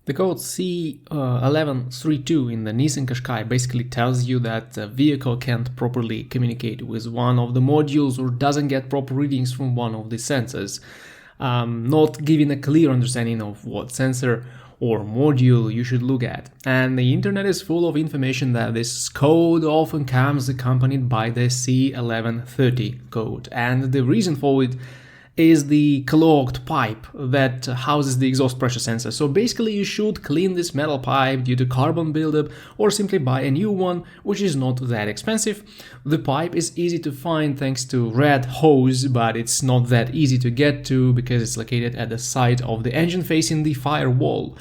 The code C1132 in the Nissan Qashqai basically tells you that the vehicle can't properly communicate with one of the modules or doesn't get proper readings from one of the sensors, not giving a clear understanding of what sensor or module you should look at. And the internet is full of information that this code often comes accompanied by the C1130 code, and the reason for it is the clogged pipe that houses the exhaust pressure sensor. So basically you should clean this metal pipe due to carbon buildup or simply buy a new one, which is not that expensive. The pipe is easy to find thanks to red hose, but it's not that easy to get to because it's located at the side of the engine facing the firewall.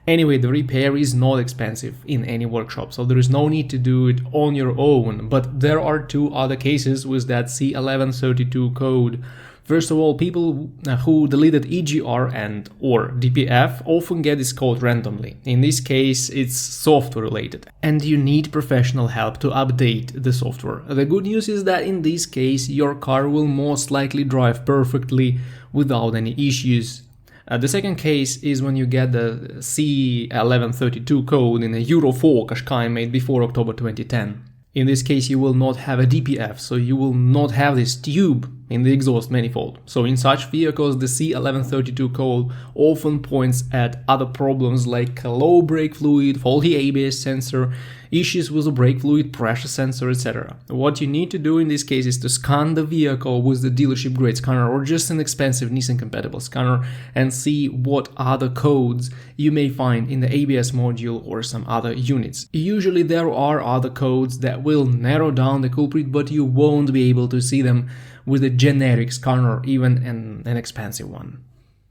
Anyway, the repair is not expensive in any workshop, so there is no need to do it on your own. But there are two other cases with that C1132 code. First of all, people who deleted EGR and or DPF often get this code randomly. In this case, it's software related, and you need professional help to update the software. The good news is that in this case, your car will most likely drive perfectly without any issues. The second case is when you get the C1132 code in a Euro 4 Qashqai made before October 2010. In this case, you will not have a DPF, so you will not have this tube in the exhaust manifold. So in such vehicles, the C1132 code often points at other problems like low brake fluid, faulty ABS sensor, issues with the brake fluid pressure sensor, etc. What you need to do in this case is to scan the vehicle with the dealership grade scanner or just an expensive Nissan compatible scanner and see what other codes you may find in the ABS module or some other units. Usually there are other codes that will narrow down the culprit, but you won't be able to see them with a generic scanner, even an expensive one.